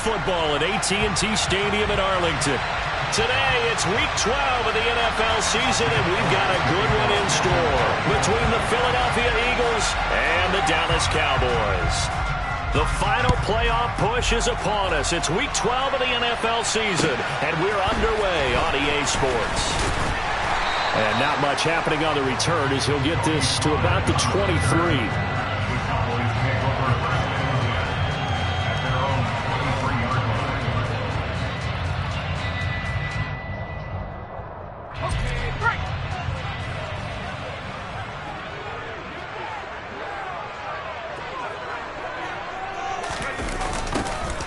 football at AT&T Stadium in Arlington. Today, it's Week 12 of the NFL season, and we've got a good one in store between the Philadelphia Eagles and the Dallas Cowboys. The final playoff push is upon us. It's Week 12 of the NFL season, and we're underway on EA Sports. And not much happening on the return as he'll get this to about the 23.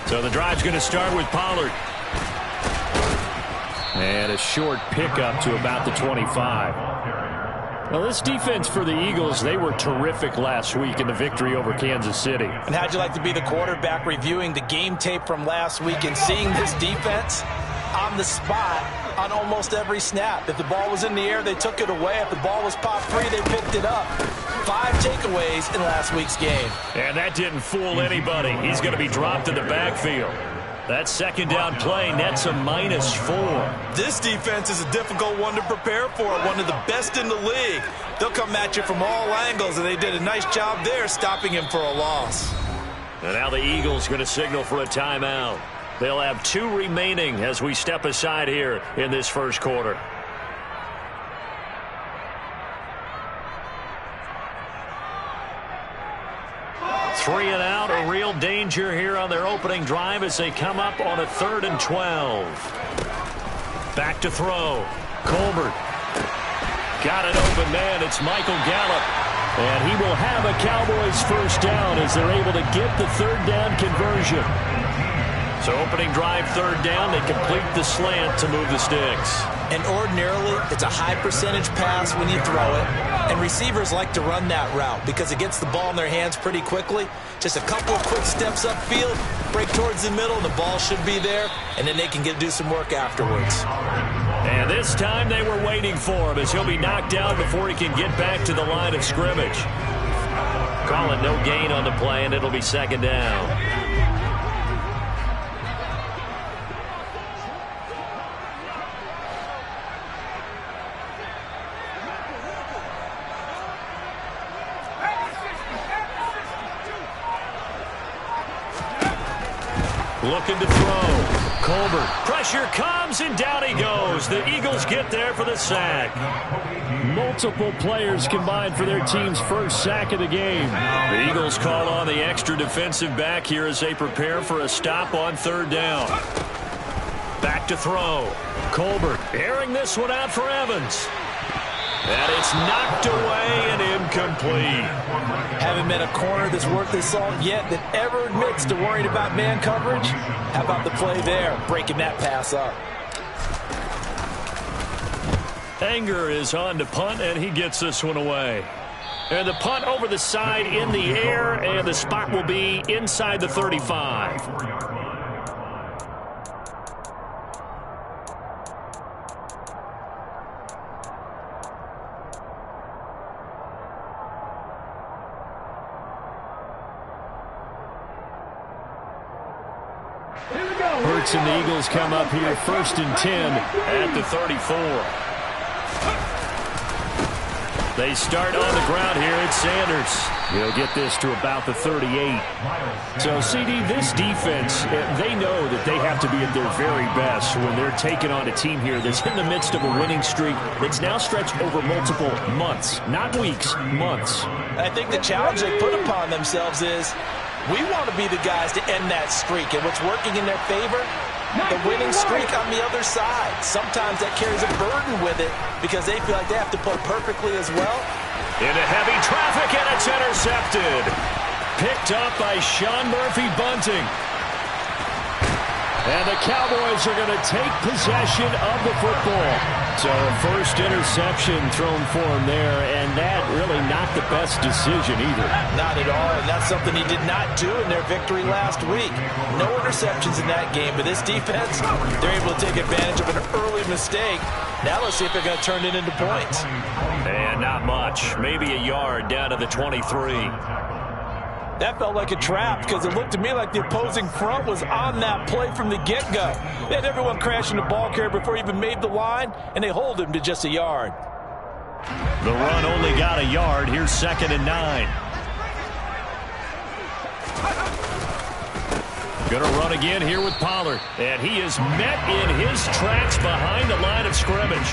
So the drive's going to start with Pollard. And a short pickup to about the 25. Well, this defense for the Eagles, they were terrific last week in the victory over Kansas City. And how'd you like to be the quarterback reviewing the game tape from last week and seeing this defense on the spot on almost every snap? If the ball was in the air, they took it away. If the ball was popped free, they picked it up. 5 takeaways in last week's game. And that didn't fool anybody. He's going to be dropped in the backfield. That second down play nets a -4. This defense is a difficult one to prepare for, one of the best in the league. They'll come at you from all angles, and they did a nice job there stopping him for a loss. And now the Eagles going to signal for a timeout. They'll have 2 remaining as we step aside here in this first quarter. Three and out, a real danger here on their opening drive as they come up on a 3rd and 12. Back to throw. Colbert. Got an open man. It's Michael Gallup. And he will have a Cowboys first down as they're able to get the 3rd down conversion. So opening drive 3rd down, they complete the slant to move the sticks. And ordinarily, it's a high percentage pass when you throw it. And receivers like to run that route because it gets the ball in their hands pretty quickly. Just a couple of quick steps upfield, break towards the middle, and the ball should be there. And then they can do some work afterwards. And this time they were waiting for him as he'll be knocked down before he can get back to the line of scrimmage. Call it no gain on the play, and it'll be 2nd down. Looking to throw. Colbert. Pressure comes, and down he goes. The Eagles get there for the sack. Multiple players combined for their team's first sack of the game. The Eagles call on the extra defensive back here as they prepare for a stop on 3rd down. Back to throw. Colbert airing this one out for Evans. And it's knocked away and incomplete. Haven't met a corner that's worth his salt yet that ever admits to worrying about man coverage. How about the play there, breaking that pass up? Anger is on to punt, and he gets this one away. And the punt over the side in the air, and the spot will be inside the 35. Hurts and the Eagles come up here 1st and 10 at the 34. They start on the ground here. It's Sanders. He'll get this to about the 38. So, CD, this defense, they know that they have to be at their very best when they're taking on a team here that's in the midst of a winning streak that's now stretched over multiple months, not weeks, months. I think the challenge they put upon themselves is we want to be the guys to end that streak. And what's working in their favor? The winning streak on the other side. Sometimes that carries a burden with it because they feel like they have to play perfectly as well. Into heavy traffic, and it's intercepted. Picked up by Sean Murphy-Bunting. And the Cowboys are going to take possession of the football. So first interception thrown for him there, and that really not the best decision either. Not at all, and that's something he did not do in their victory last week. No interceptions in that game, but this defense, they're able to take advantage of an early mistake. Now let's see if they're going to turn it into points. And not much, maybe a yard down to the 23. That felt like a trap because it looked to me like the opposing front was on that play from the get-go. They had everyone crashing the ball carrier before he even made the line, and they hold him to just a yard. The run only got a yard. Here's 2nd and 9. Going to run again here with Pollard. And he is met in his tracks behind the line of scrimmage.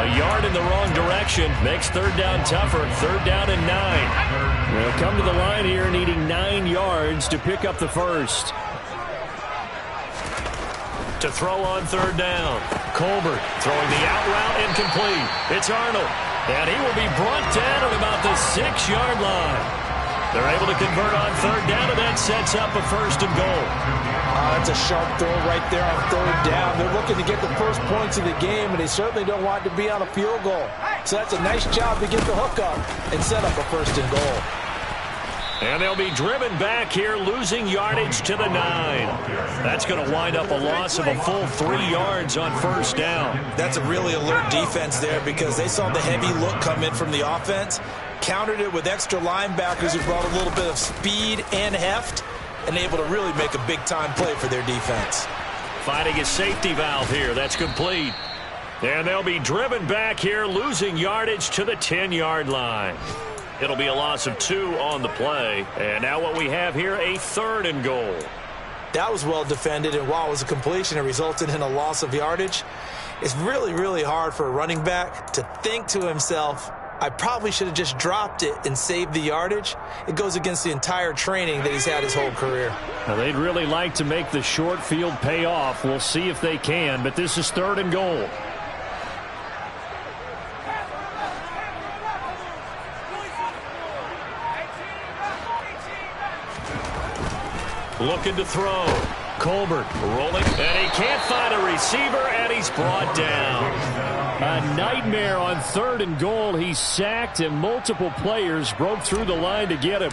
A yard in the wrong direction makes 3rd down tougher. 3rd down and 9. They'll come to the line here needing 9 yards to pick up the first. To throw on 3rd down. Colbert throwing the out route incomplete. It's Arnold. And he will be brought down at about the 6-yard line. They're able to convert on 3rd down, and that sets up a 1st and goal. That's a sharp throw right there on 3rd down. They're looking to get the first points of the game, and they certainly don't want to be on a field goal. So that's a nice job to get the hook up and set up a 1st and goal. And they'll be driven back here, losing yardage to the 9. That's going to wind up a loss of a full 3 yards on 1st down. That's a really alert defense there because they saw the heavy look come in from the offense, countered it with extra linebackers who brought a little bit of speed and heft, and able to really make a big-time play for their defense. Finding a safety valve here. That's complete. And they'll be driven back here, losing yardage to the 10-yard line. It'll be a loss of 2 on the play. And now what we have here, a 3rd and goal. That was well defended, and while it was a completion, it resulted in a loss of yardage. It's really, really hard for a running back to think to himself, I probably should have just dropped it and saved the yardage. It goes against the entire training that he's had his whole career. Now, they'd really like to make the short field pay off. We'll see if they can, but this is 3rd and goal. Looking to throw. Colbert rolling, and he can't find a receiver, and he's brought down. A nightmare on 3rd and goal. He's sacked, and multiple players broke through the line to get him.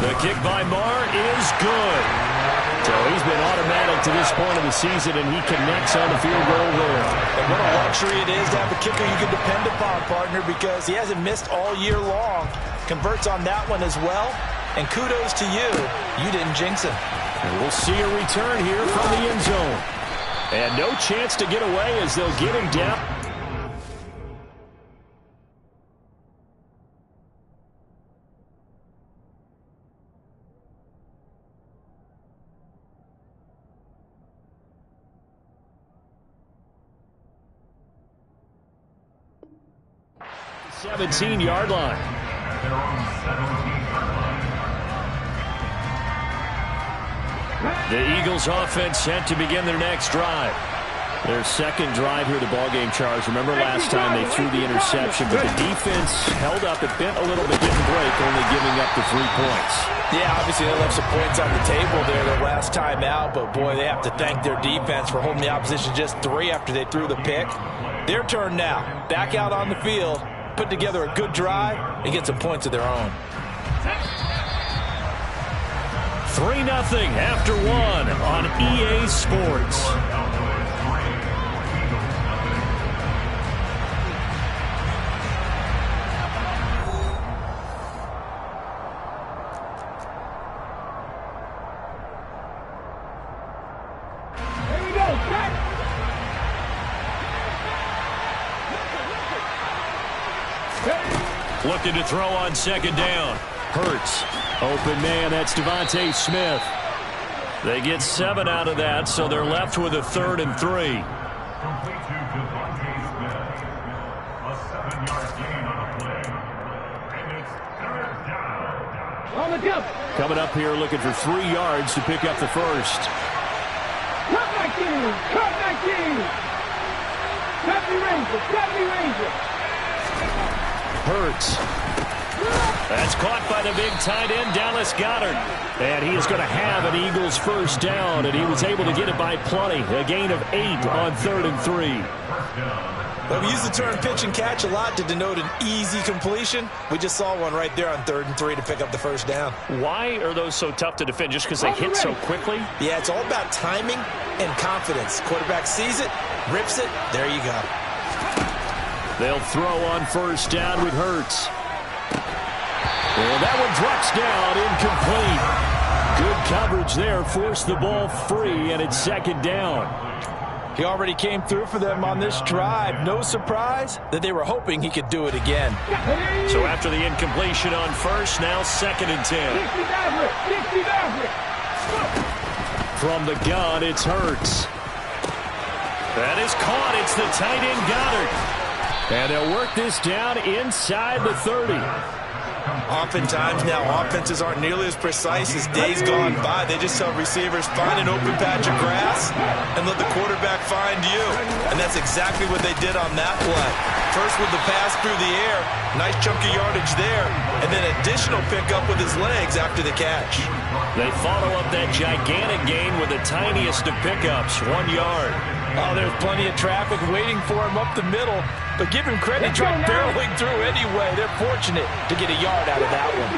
The kick by Marr is good. So he's been automatic to this point of the season, and he connects on the field goal there. And what a luxury it is to have a kicker you can depend upon, partner, because he hasn't missed all year long. Converts on that one as well. And kudos to you. You didn't jinx him. And we'll see a return here from the end zone. And no chance to get away as they'll get him down. The 17-yard line. The Eagles offense set to begin their next drive. Their 2nd drive here, the ballgame, Charles. Remember last time they threw the interception, but the defense held up. It bent a little bit, didn't break, only giving up the 3 points. Yeah, obviously they left some points on the table there the last time out, but boy, they have to thank their defense for holding the opposition just 3 after they threw the pick. Their turn now. Back out on the field, put together a good drive, and get some points of their own. 3-0 after 1 on EA Sports. Here we go, set. Looking to throw on 2nd down. Hurts. Open man, that's Devontae Smith. They get 7 out of that, so they're left with a 3rd and 3. Coming up here looking for 3 yards to pick up the first. Cut back in! Cut back in! Deputy Ranger! Hurts. That's caught by the big tight end, Dallas Goedert. And he is going to have an Eagles 1st down, and he was able to get it by plenty. A gain of 8 on 3rd and 3. Well, we use the term pitch and catch a lot to denote an easy completion. We just saw one right there on 3rd and 3 to pick up the 1st down. Why are those so tough to defend? Just because they hit so quickly? Yeah, it's all about timing and confidence. Quarterback sees it, rips it, there you go. They'll throw on 1st down with Hurts. And that one drops down, incomplete. Good coverage there, forced the ball free, and it's second down. He already came through for them on this drive. No surprise that they were hoping he could do it again. So after the incompletion on first, now second and 10. From the gun, it's Hurts. That is caught. It's the tight end Goddard. And they'll work this down inside the 30. Oftentimes now, offenses aren't nearly as precise as days gone by. They just tell receivers, find an open patch of grass and let the quarterback find you. And that's exactly what they did on that play. First with the pass through the air, nice chunk of yardage there, and then additional pickup with his legs after the catch. They follow up that gigantic gain with the tiniest of pickups, 1 yard. Oh, there's plenty of traffic waiting for him up the middle. But give him credit, he tried barreling through anyway. They're fortunate to get a yard out of that one.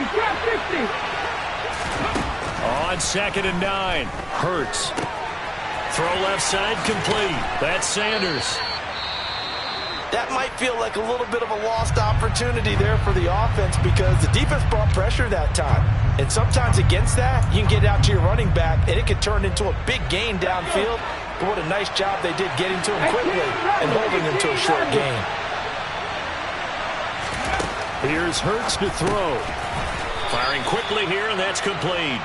On second and 9, Hurts. Throw left side complete. That's Sanders. That might feel like a little bit of a lost opportunity there for the offense because the defense brought pressure that time. And sometimes against that, you can get it out to your running back, and it can turn into a big gain downfield. But what a nice job they did getting to him quickly and holding him to a short gain. Here's Hurts to throw. Firing quickly here, and that's complete.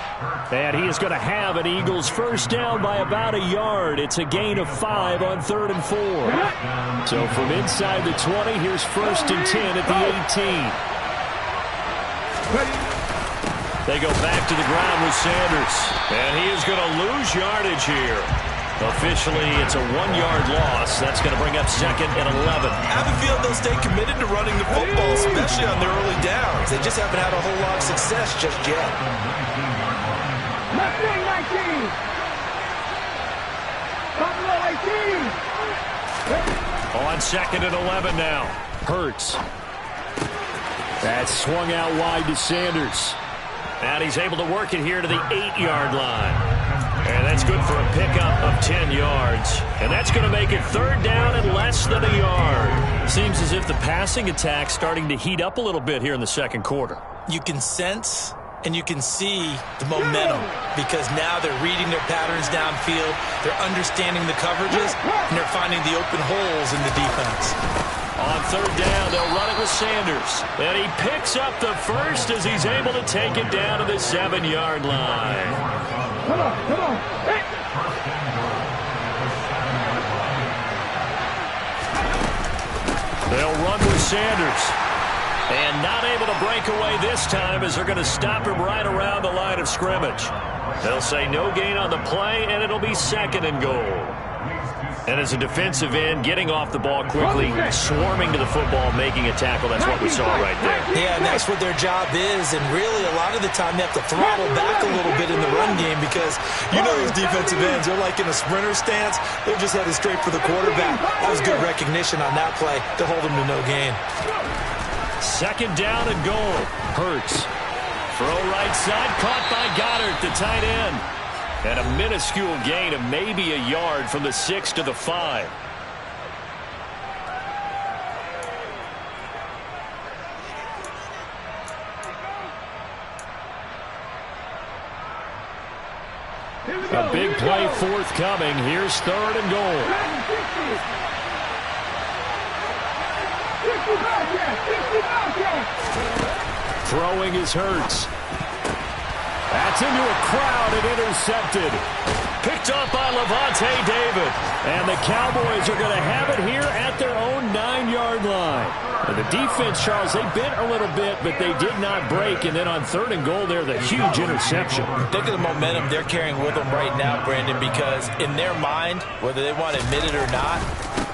And he is going to have an Eagles first down by about a yard. It's a gain of 5 on 3rd and 4. So from inside the 20, here's first and 10 at the 18. They go back to the ground with Sanders. And he is going to lose yardage here. Officially, it's a 1-yard loss. That's going to bring up second and 11. I have a feeling they'll stay committed to running the football, especially on their early downs. They just haven't had a whole lot of success just yet. Left wing 19. Buffalo 18. On second and 11 now. Hurts. That's swung out wide to Sanders. And he's able to work it here to the 8-yard line. And that's good for a pickup of 10 yards. And that's going to make it 3rd down and less than a yard. Seems as if the passing attack's starting to heat up a little bit here in the second quarter. You can sense and you can see the momentum because now they're reading their patterns downfield, they're understanding the coverages, and they're finding the open holes in the defense. On 3rd down, they'll run it with Sanders. And he picks up the first as he's able to take it down to the 7-yard line. Come on. Hey. They'll run with Sanders. And not able to break away this time as they're going to stop him right around the line of scrimmage. They'll say no gain on the play, and it'll be 2nd and goal. And as a defensive end, getting off the ball quickly, swarming to the football, making a tackle, that's what we saw right there. Yeah, and that's what their job is. And really, a lot of the time, they have to throttle back a little bit in the run game because you know those defensive ends, they're like in a sprinter stance. They're just headed straight for the quarterback. That was good recognition on that play to hold him to no gain. 2nd down and goal. Hurts. Throw right side, caught by Goddard, the tight end. And a minuscule gain of maybe a yard from the 6 to the 5. A big play forthcoming. Here's 3rd and goal. Throwing is Hurts. That's into a crowd and intercepted. Picked up by Lavonte David. And the Cowboys are going to have it here at their own 9-yard line. And the defense, Charles, they bent a little bit, but they did not break. And then on 3rd and goal there, the huge interception. Look at the momentum they're carrying with them right now, Brandon, because in their mind, whether they want to admit it or not,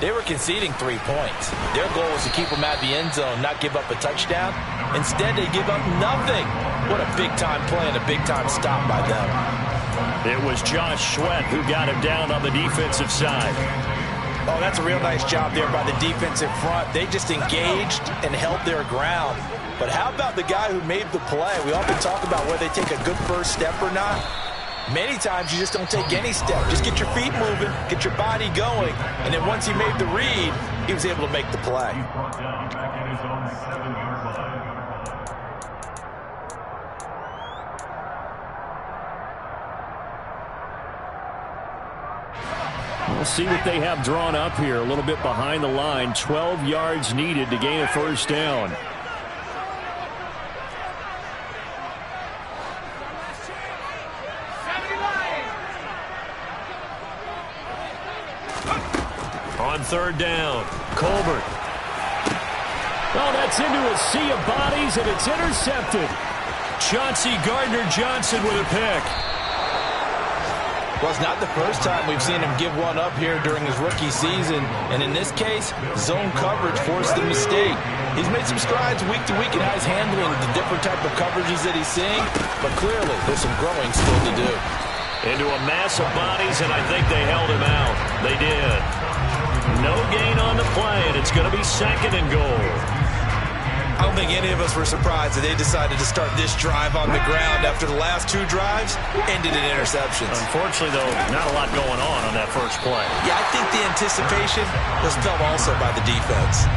they were conceding 3 points. Their goal was to keep them at the end zone, not give up a touchdown. Instead, they give up nothing. What a big-time play and a big-time stop by them. It was Josh Sweat who got him down on the defensive side. Oh, that's a real nice job there by the defensive front. They just engaged and held their ground. But how about the guy who made the play? We often talk about whether they take a good first step or not. Many times you just don't take any step. Just get your feet moving, get your body going, and then once he made the read, he was able to make the play. We'll see what they have drawn up here. A little bit behind the line. 12 yards needed to gain a first down. On third down, Colbert. Oh, that's into a sea of bodies, and it's intercepted. Chauncey Gardner-Johnson with a pick. Well, it's not the first time we've seen him give one up here during his rookie season. And in this case, zone coverage forced the mistake. He's made some strides week to week in how he's handling the different type of coverages that he's seeing. But clearly, there's some growing still to do. Into a mass of bodies, and I think they held him out. They did. No gain on the play, and it's going to be second and goal. I don't think any of us were surprised that they decided to start this drive on the ground after the last two drives ended in interceptions. Unfortunately, though, not a lot going on that first play. Yeah, I think the anticipation was felt also by the defense.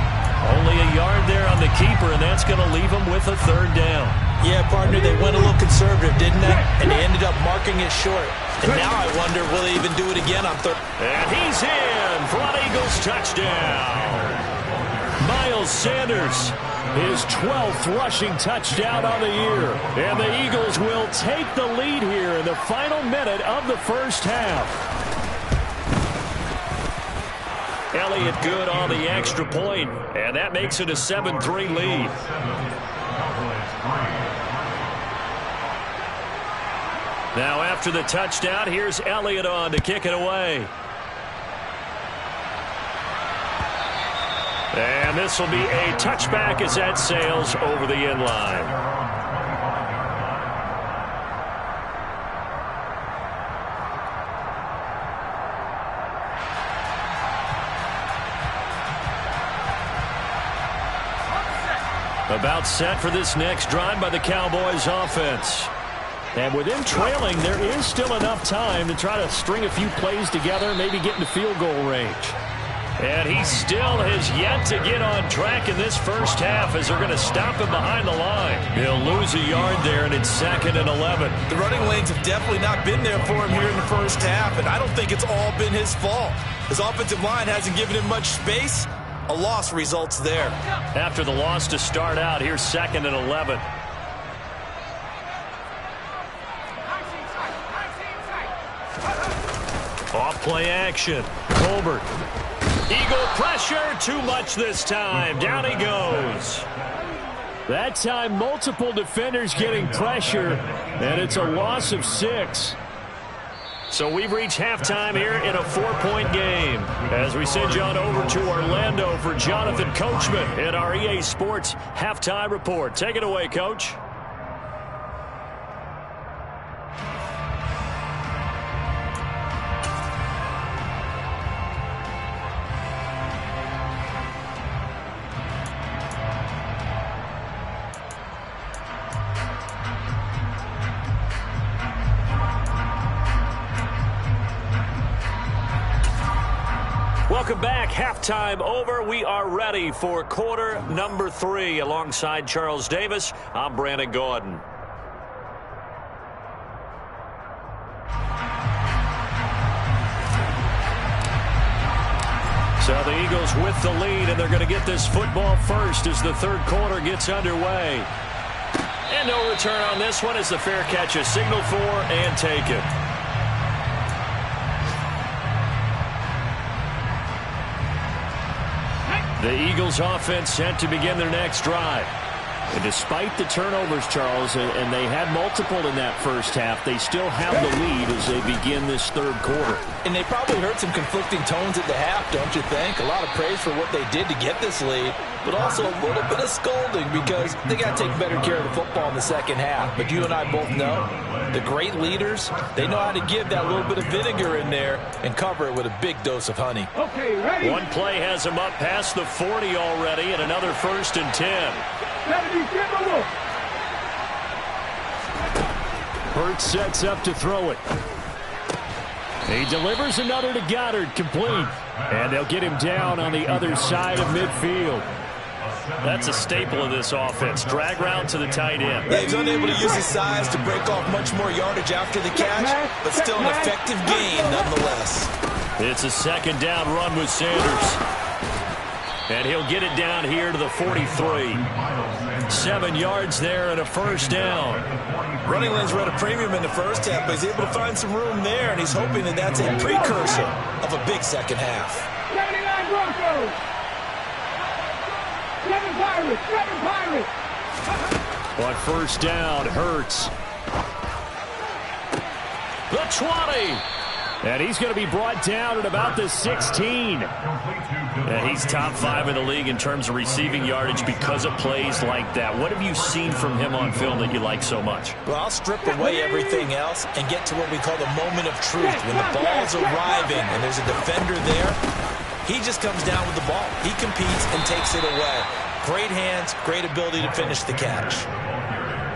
Only a yard there on the keeper, and that's going to leave them with a third down. Yeah, partner, they went a little conservative, didn't they? And they ended up marking it short. And now I wonder, will they even do it again on third? And he's in for an Eagles touchdown. Miles Sanders, his 12th rushing touchdown on the year. And the Eagles will take the lead here in the final minute of the first half. Elliott good on the extra point, and that makes it a 7-3 lead. Now after the touchdown, here's Elliott on to kick it away. And this will be a touchback as that sails over the end line. About set for this next drive by the Cowboys offense. And with them trailing, there is still enough time to try to string a few plays together, maybe get into field goal range. And he still has yet to get on track in this first half as they're going to stop him behind the line. He'll lose a yard there, and it's 2nd and 11. The running lanes have definitely not been there for him here in the first half, and I don't think it's all been his fault. His offensive line hasn't given him much space. A loss results there. After the loss to start out, here's 2nd and 11. Off play action. Colbert. Eagle pressure. Too much this time. Down he goes. That time, multiple defenders getting pressure, and it's a loss of 6. So we've reached halftime here in a 4-point game. As we send you on over to Orlando for Jonathan Coachman in our EA Sports Halftime Report. Take it away, Coach. Welcome back. Halftime over. We are ready for quarter number 3. Alongside Charles Davis, I'm Brandon Gaudin. So the Eagles with the lead, and they're going to get this football first as the third quarter gets underway. And no return on this one as the fair catch is signaled for and taken. The Eagles offense set to begin their next drive. And despite the turnovers, Charles, and they had multiple in that first half, they still have the lead as they begin this third quarter. And they probably heard some conflicting tones at the half, don't you think? A lot of praise for what they did to get this lead, but also a little bit of scolding because they got to take better care of the football in the second half. But you and I both know the great leaders, they know how to give that little bit of vinegar in there and cover it with a big dose of honey. Okay, ready? One play has them up past the 40 already, and another 1st and 10. Hurts sets up to throw it. He delivers another to Goddard, complete. And they'll get him down on the other side of midfield. That's a staple of this offense. Drag route to the tight end. Yeah, he's unable to use his size to break off much more yardage after the catch, but still an effective gain nonetheless. It's a second down run with Sanders. And he'll get it down here to the 43. 7 yards there and a first down. Running lanes were at a premium in the first half, but he's able to find some room there, and he's hoping that that's a precursor of a big second half. 79 Broncos. 7 Pirates. 7 Pirates. On first down, Hurts. The 20. And he's going to be brought down at about the 16. And he's top 5 in the league in terms of receiving yardage because of plays like that. What have you seen from him on film that you like so much? Well, I'll strip away everything else and get to what we call the moment of truth. When the ball's arriving and there's a defender there, he just comes down with the ball. He competes and takes it away. Great hands, great ability to finish the catch.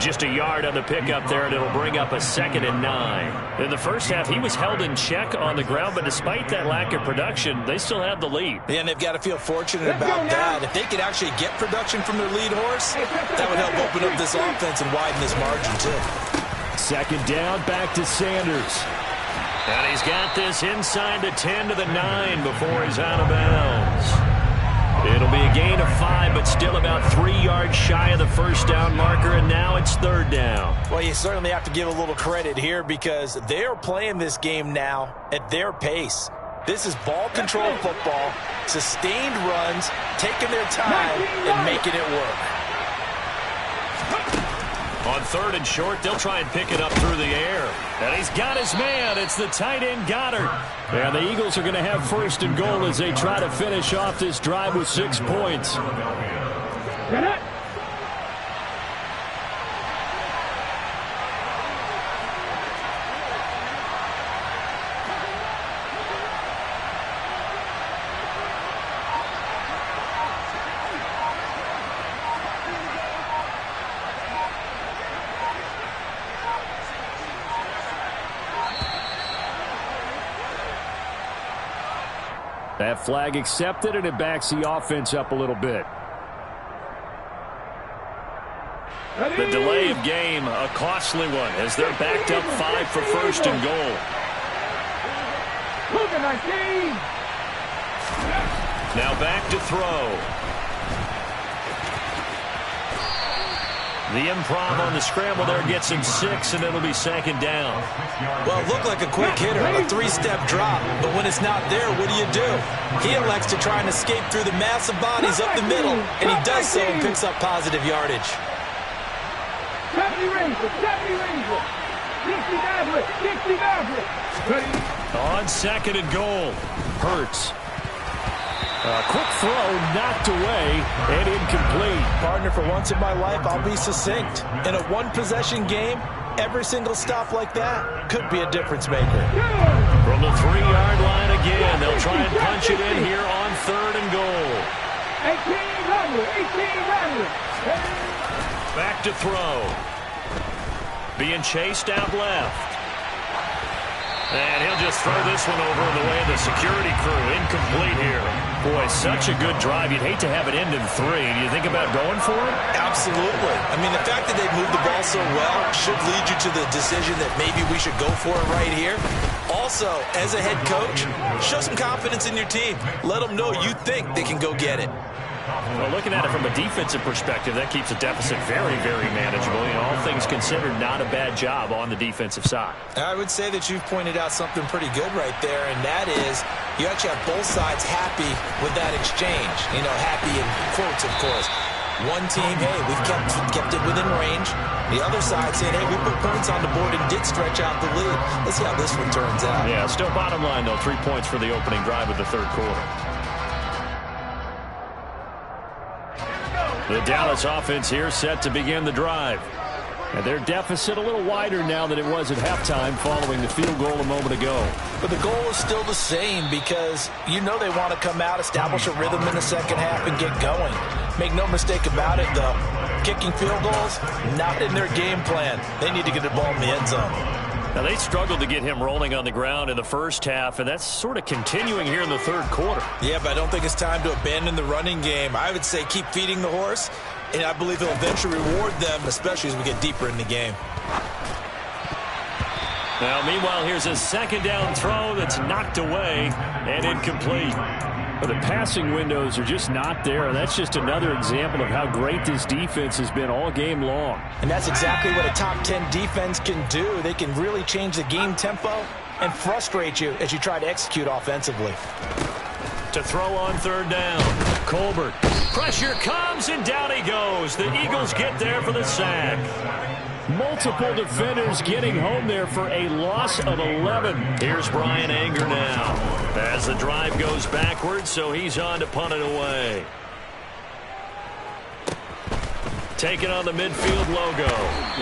Just a yard on the pickup there, and it'll bring up a 2nd and 9. In the first half, he was held in check on the ground, but despite that lack of production, they still have the lead. Yeah, and they've got to feel fortunate about that. If they could actually get production from their lead horse, that would help open up this offense and widen this margin, too. 2nd down, back to Sanders. And he's got this inside the 10 to the 9 before he's out of bounds. It'll be a gain of 5, but still about 3 yards shy of the first down marker, and now it's 3rd down. Well, you certainly have to give a little credit here because they're playing this game now at their pace. This is ball control football, sustained runs, taking their time and making it work. On 3rd and short, they'll try and pick it up through the air. And he's got his man. It's the tight end, Goddard. And the Eagles are going to have 1st and goal as they try to finish off this drive with 6 points. That flag accepted, and it backs the offense up a little bit. The delay of game, a costly one, as they're backed up 5 for 1st and goal. Now back to throw. The improv on the scramble there gets him 6, and it'll be 2nd down. Well, it looked like a quick hitter, a 3-step drop. But when it's not there, what do? He elects to try and escape through the massive bodies up the middle, and he does so and picks up positive yardage. 70 Rangers, 70 Rangers. 60 On 2nd and goal, Hurts. A quick throw knocked away and incomplete. Partner, for once in my life, I'll be succinct. In a one-possession game, every single stop like that could be a difference maker. From the 3-yard line again, they'll try and punch it in here on 3rd and goal. 18 Back to throw. Being chased out left. And he'll just throw this one over in the way of the security crew. Incomplete here. Boy, such a good drive. You'd hate to have it end in 3. Do you think about going for it? Absolutely. I mean, the fact that they've moved the ball so well should lead you to the decision that maybe we should go for it right here. Also, as a head coach, show some confidence in your team. Let them know you think they can go get it. Well, looking at it from a defensive perspective, that keeps a deficit very, very manageable. You know, all things considered, not a bad job on the defensive side. I would say that you've pointed out something pretty good right there, and that is you actually have both sides happy with that exchange. You know, happy in quotes, of course. One team, hey, we've kept it within range. The other side saying, hey, we put points on the board and did stretch out the lead. Let's see how this one turns out. Yeah, still bottom line, though, 3 points for the opening drive of the 3rd quarter. The Dallas offense here set to begin the drive. And their deficit a little wider now than it was at halftime following the field goal a moment ago. But the goal is still the same because you know they want to come out, establish a rhythm in the second half, and get going. Make no mistake about it, though. Kicking field goals, not in their game plan. They need to get the ball in the end zone. Now, they struggled to get him rolling on the ground in the first half, and that's sort of continuing here in the 3rd quarter. Yeah, but I don't think it's time to abandon the running game. I would say keep feeding the horse, and I believe he'll eventually reward them, especially as we get deeper in the game. Now, meanwhile, here's a second down throw that's knocked away and incomplete. But the passing windows are just not there, and that's just another example of how great this defense has been all game long. And that's exactly what a top 10 defense can do. They can really change the game tempo and frustrate you as you try to execute offensively. To throw on third down, Colbert. Pressure comes, and down he goes. The Eagles get there for the sack. Multiple defenders getting home there for a loss of 11. Here's Brian Anger now as the drive goes backwards, so he's on to punt it away. Taking on the midfield logo.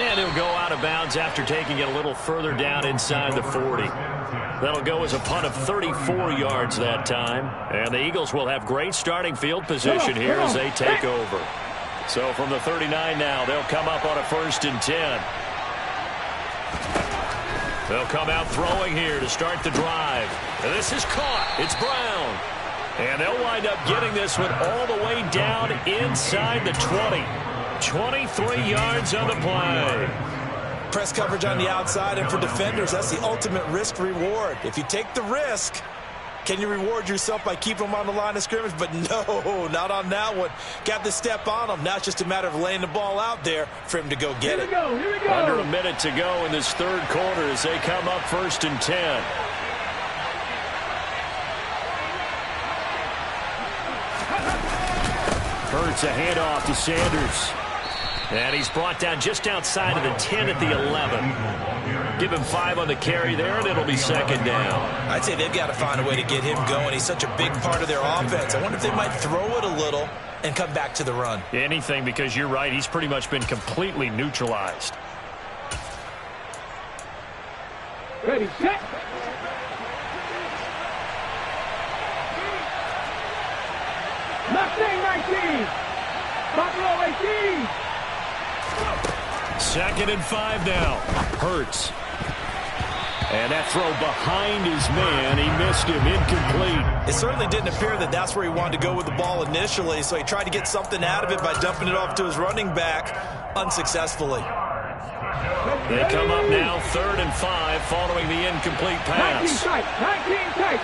And he'll go out of bounds after taking it a little further down inside the 40. That'll go as a punt of 34 yards that time. And the Eagles will have great starting field position here as they take over. So from the 39 now, they'll come up on a 1st and 10. They'll come out throwing here to start the drive. And this is caught. It's Brown. And they'll wind up getting this one all the way down inside the 20. 23 yards on the play. Press coverage on the outside, and for defenders, that's the ultimate risk-reward. If you take the risk, can you reward yourself by keeping them on the line of scrimmage? But no, not on that one. Got the step on them. Now it's just a matter of laying the ball out there for him to go get it. Here we go. Under a minute to go in this third quarter as they come up 1st and 10. Hurts a handoff to Sanders. And he's brought down just outside of the 10 at the 11. Give him 5 on the carry there, and it'll be 2nd down. I'd say they've got to find a way to get him going. He's such a big part of their offense. I wonder if they might throw it a little and come back to the run. Anything, because you're right. He's pretty much been completely neutralized. Ready, set. Mustang 19. Buffalo 18. 2nd and 5 now. Hurts. And that throw behind his man. He missed him. Incomplete. It certainly didn't appear that that's where he wanted to go with the ball initially, so he tried to get something out of it by dumping it off to his running back unsuccessfully. They come up now 3rd and 5 following the incomplete pass. 19 tight.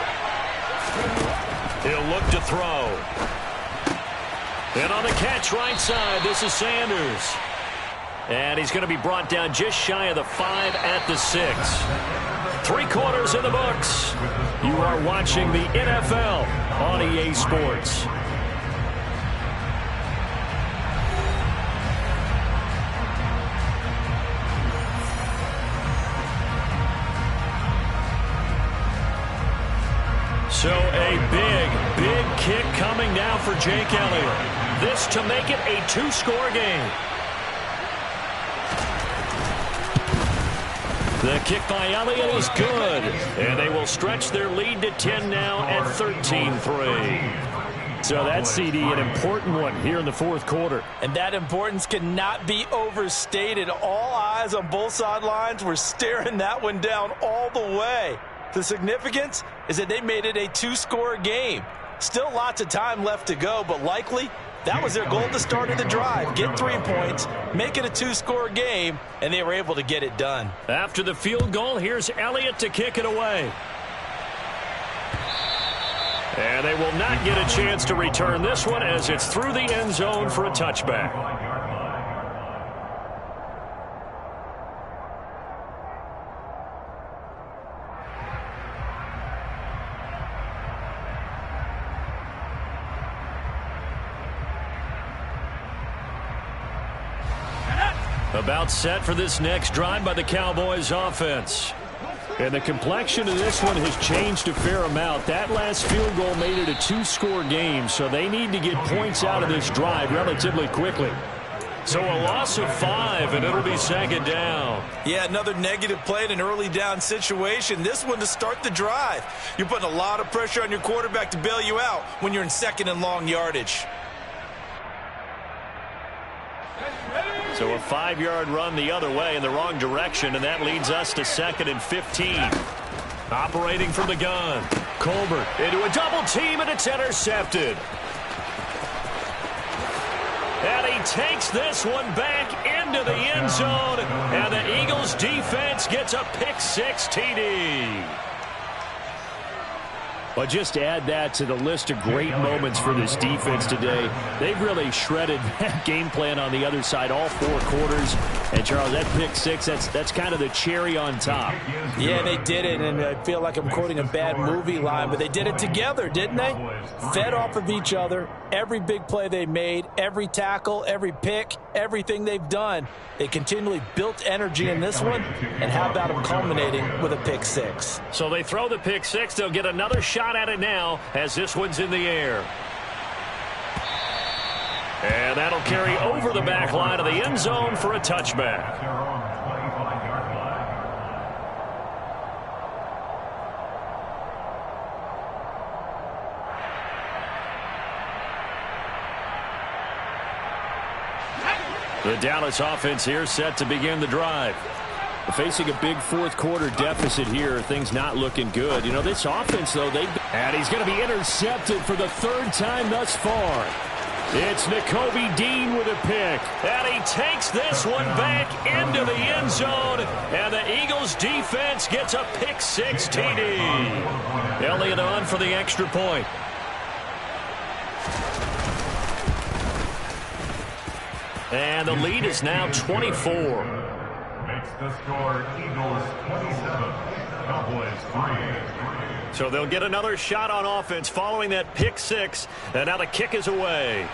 He'll look to throw. And on the catch right side, this is Sanders. And he's going to be brought down just shy of the 5 at the 6. 3 quarters in the books. You are watching the NFL on EA Sports. So a big kick coming now for Jake Elliott. This to make it a 2-score game. The kick by Elliott is good. And they will stretch their lead to 10 now at 13-3. So that CD, an important one here in the 4th quarter. And that importance cannot be overstated. All eyes on both sidelines were staring that one down all the way. The significance is that they made it a 2-score game. Still lots of time left to go, but likely that was their goal at the start of the drive. Get 3 points, make it a 2-score game, and they were able to get it done. After the field goal, here's Elliott to kick it away. And they will not get a chance to return this one as it's through the end zone for a touchback. About set for this next drive by the Cowboys offense. And the complexion of this one has changed a fair amount. That last field goal made it a 2-score game, so they need to get points out of this drive relatively quickly. So a loss of 5, and it'll be 2nd down. Yeah, another negative play in an early down situation. This one to start the drive. You're putting a lot of pressure on your quarterback to bail you out when you're in 2nd and long yardage. So a 5-yard run the other way in the wrong direction, and that leads us to 2nd and 15. Operating from the gun. Colbert into a double team, and it's intercepted. And he takes this one back into the end zone, and the Eagles defense gets a pick-6 TD. Well, just to add that to the list of great moments for this defense today, they've really shredded that game plan on the other side all 4 quarters. And, Charles, that pick-6, that's kind of the cherry on top. Yeah, they did it, and I feel like I'm quoting a bad movie line, but they did it together, didn't they? Fed off of each other, every big play they made, every tackle, every pick, everything they've done. They continually built energy in this one, and how about them culminating with a pick-6? So they throw the pick-6. They'll get another shot at it now as this one's in the air. And that'll carry over the back line of the end zone for a touchback. The Dallas offense here set to begin the drive. Facing a big fourth quarter deficit here, things not looking good. You know, this offense, though, and he's going to be intercepted for the 3rd time thus far. It's Nakobe Dean with a pick. And he takes this one back into the end zone. And the Eagles defense gets a pick-6 TD. Elliott on for the extra point. And the lead is now 24. Makes the score Eagles 27, Cowboys 3. So they'll get another shot on offense following that pick-6. And now the kick is away.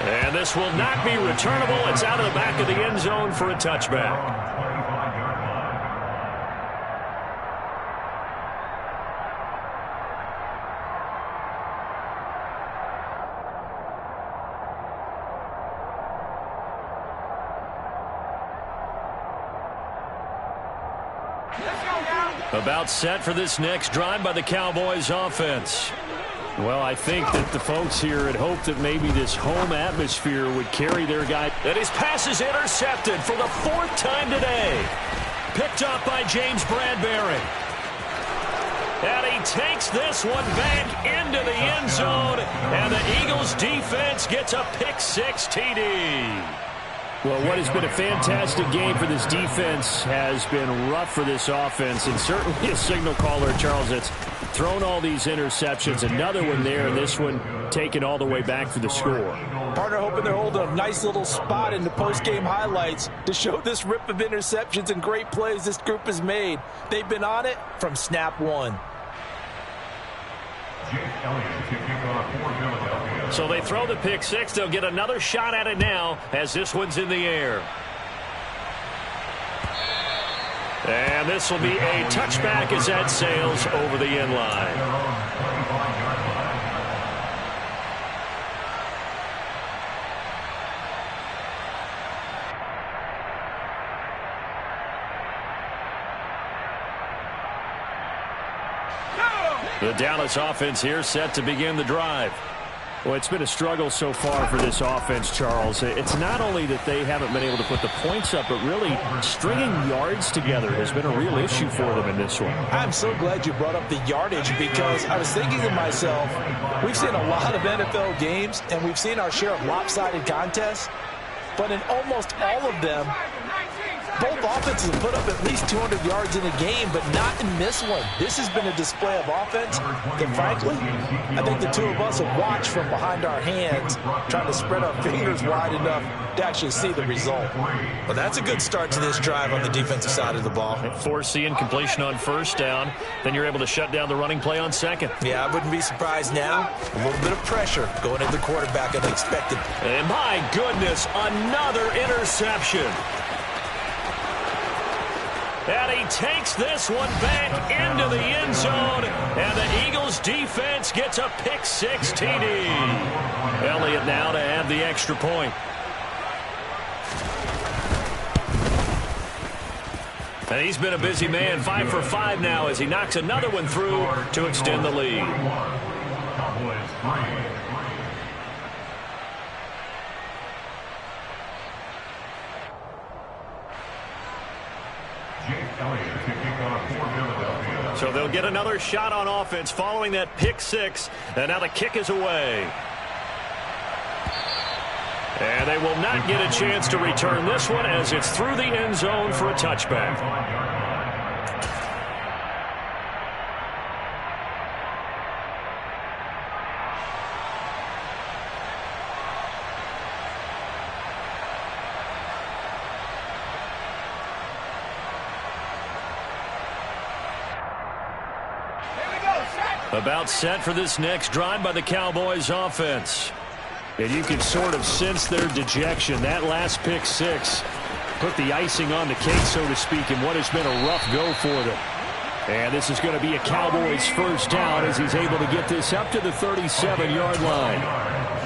And this will not be returnable. It's out of the back of the end zone for a touchback. About set for this next drive by the Cowboys offense. Well, I think that the folks here had hoped that maybe this home atmosphere would carry their guy. And his pass is intercepted for the 4th time today. Picked up by James Bradbury. And he takes this one back into the end zone. And the Eagles defense gets a pick-6 TD. Well, what has been a fantastic game for this defense has been rough for this offense, and certainly a signal caller, Charles, that's thrown all these interceptions. Another one there, and this one taken all the way back for the score. Partner hoping they're holding a nice little spot in the post-game highlights to show this rip of interceptions and great plays this group has made. They've been on it from snap 1. So they throw the pick-6. They'll get another shot at it now as this one's in the air. And this will be a touchback as that sails over the end line. The Dallas offense here set to begin the drive. Well, it's been a struggle so far for this offense, Charles. It's not only that they haven't been able to put the points up, but really stringing yards together has been a real issue for them in this one. I'm so glad you brought up the yardage, because I was thinking to myself, we've seen a lot of NFL games, and we've seen our share of lopsided contests, but in almost all of them, both offenses have put up at least 200 yards in a game, but not in this one. This has been a display of offense that, frankly, I think the two of us have watched from behind our hands, trying to spread our fingers wide enough to actually see the result. Well, that's a good start to this drive on the defensive side of the ball. Force the incompletion on first down. Then you're able to shut down the running play on second. Yeah, I wouldn't be surprised now. A little bit of pressure going at the quarterback unexpected. And my goodness, another interception. And he takes this one back into the end zone. And the Eagles defense gets a pick-6 TD. Elliott now to add the extra point. And he's been a busy man, 5 for 5 now as he knocks another one through to extend the lead. So they'll get another shot on offense following that pick-6, and now the kick is away. And they will not get a chance to return this one as it's through the end zone for a touchback. About set for this next drive by the Cowboys offense. And you can sort of sense their dejection. That last pick six put the icing on the cake, so to speak, in what has been a rough go for them. And this is going to be a Cowboys first down as he's able to get this up to the 37-yard line.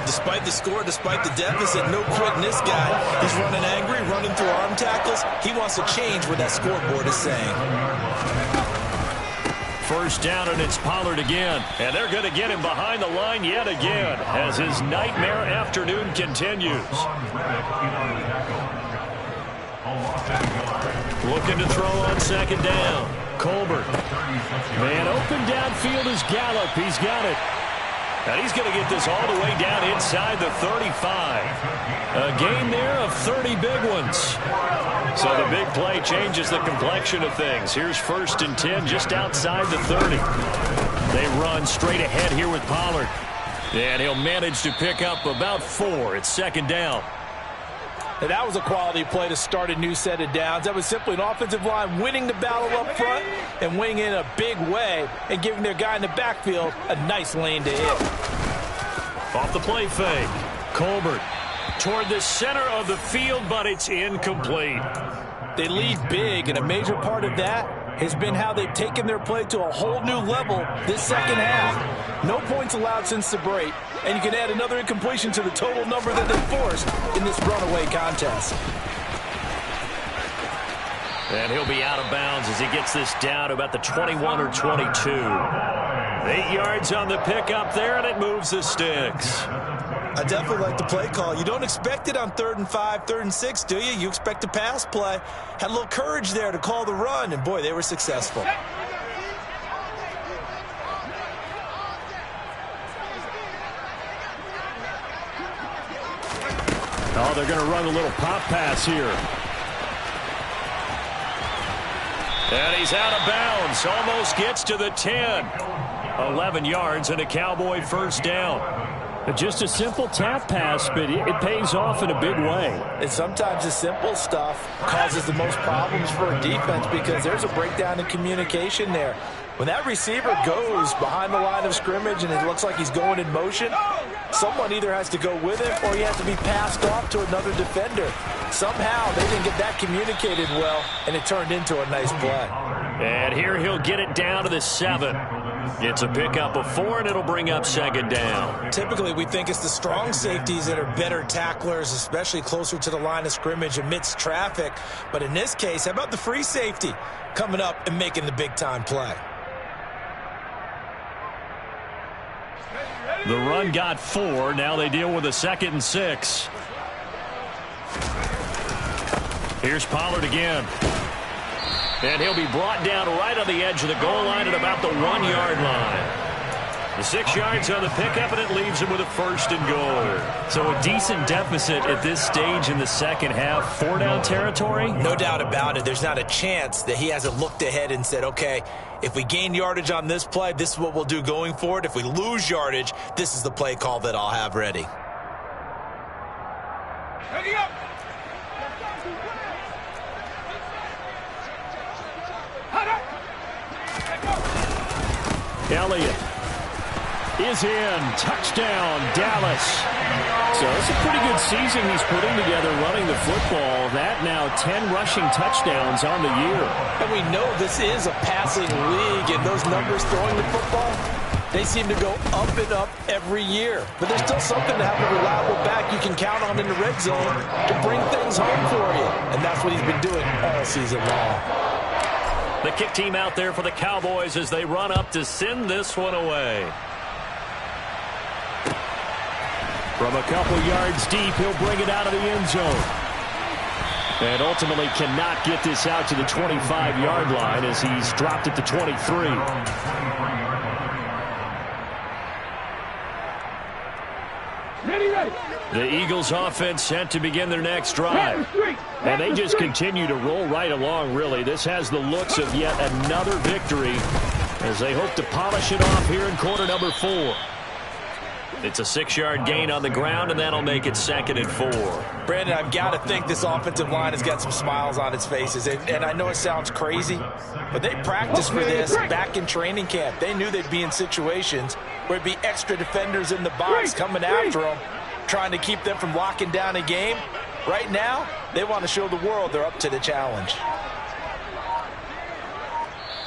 Despite the score, despite the deficit, no quitting this guy. He's running angry, running through arm tackles. He wants to change what that scoreboard is saying. First down, and it's Pollard again. And they're going to get him behind the line yet again as his nightmare afternoon continues. Looking to throw on second down. Colbert. Man open downfield is Gallup. He's got it. And he's going to get this all the way down inside the 35. A gain there of 30 big ones. So the big play changes the complexion of things. Here's 1st and 10 just outside the 30. They run straight ahead here with Pollard. And he'll manage to pick up about 4. It's second down. And that was a quality play to start a new set of downs. That was simply an offensive line winning the battle up front and winning in a big way and giving their guy in the backfield a nice lane to hit. Off the play fake. Colbert toward the center of the field, but it's incomplete. They lead big, and a major part of that has been how they've taken their play to a whole new level this second half. No points allowed since the break, and you can add another incompletion to the total number that they forced in this runaway contest. And he'll be out of bounds as he gets this down to about the 21 or 22. 8 yards on the pickup there, and it moves the sticks. I definitely like the play call. You don't expect it on 3rd and 5, 3rd and 6, do you? You expect a pass play. Had a little courage there to call the run, and boy, they were successful. Oh, they're going to run a little pop pass here. And he's out of bounds. Almost gets to the 10. 11 yards and a Cowboy first down. Just a simple tap pass, but it pays off in a big way. And sometimes the simple stuff causes the most problems for a defense because there's a breakdown in communication there. When that receiver goes behind the line of scrimmage and it looks like he's going in motion, someone either has to go with him or he has to be passed off to another defender. Somehow they didn't get that communicated well, and it turned into a nice play. And here he'll get it down to the 7. It's a pickup of 4, and it'll bring up second down. Typically, we think it's the strong safeties that are better tacklers, especially closer to the line of scrimmage amidst traffic. But in this case, how about the free safety coming up and making the big-time play? The run got 4. Now they deal with a 2nd and 6. Here's Pollard again. And he'll be brought down right on the edge of the goal line at about the 1-yard line. The 6 yards on the pickup, and it leaves him with a 1st and goal. So a decent deficit at this stage in the second half. 4-down territory? No doubt about it. There's not a chance that he hasn't looked ahead and said, okay, if we gain yardage on this play, this is what we'll do going forward. If we lose yardage, this is the play call that I'll have ready. Ready up! Elliott is in. Touchdown, Dallas. So it's a pretty good season he's putting together running the football. That now 10 rushing touchdowns on the year. And we know this is a passing league, and those numbers throwing the football, they seem to go up and up every year. But there's still something to have a reliable back you can count on in the red zone to bring things home for you. And that's what he's been doing all season long. The kick team out there for the Cowboys as they run up to send this one away. From a couple yards deep, he'll bring it out of the end zone. And ultimately cannot get this out to the 25-yard line as he's dropped at the 23. Ready. The Eagles offense set to begin their next drive. And they just continue to roll right along, really. This has the looks of yet another victory as they hope to polish it off here in quarter number 4. It's a 6-yard gain on the ground, and that'll make it 2nd and 4. Brandon, I've got to think this offensive line has got some smiles on its faces. And I know it sounds crazy, but they practiced for this back in training camp. They knew they'd be in situations where it'd be extra defenders in the box coming after them, trying to keep them from locking down a game. Right now, they want to show the world they're up to the challenge.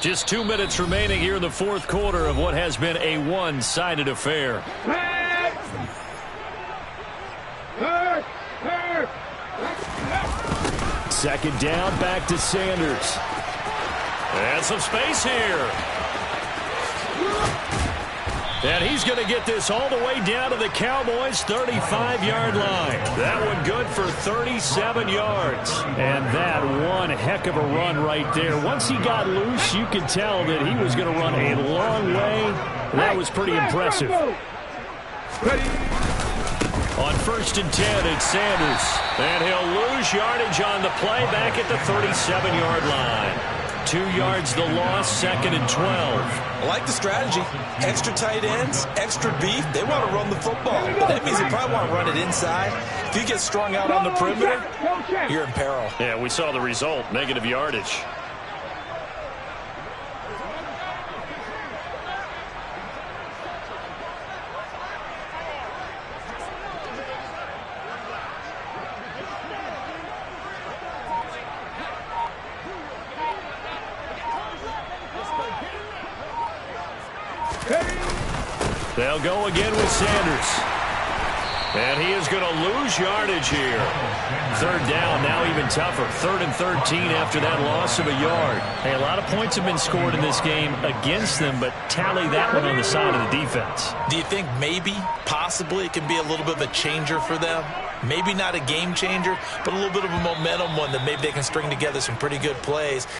Just 2 minutes remaining here in the 4th quarter of what has been a one-sided affair. Second down, back to Sanders. And some space here. And he's going to get this all the way down to the Cowboys' 35-yard line. That one good for 37 yards. And that one heck of a run right there. Once he got loose, you could tell that he was going to run a long way. That was pretty impressive. On 1st and 10, it's Sanders. And he'll lose yardage on the play back at the 37-yard line. 2 yards the loss, 2nd and 12. I like the strategy. Extra tight ends, extra beef. They want to run the football, but that means they probably want to run it inside. If you get strung out on the perimeter, you're in peril. Yeah, we saw the result, negative yardage. They'll go again with Sanders. And he is going to lose yardage here. 3rd down, now even tougher. 3rd and 13 after that loss of a yard. Hey, a lot of points have been scored in this game against them, but tally that one on the side of the defense. Do you think maybe, possibly, it can be a little bit of a changer for them? Maybe not a game changer, but a little bit of a momentum one that maybe they can string together some pretty good plays.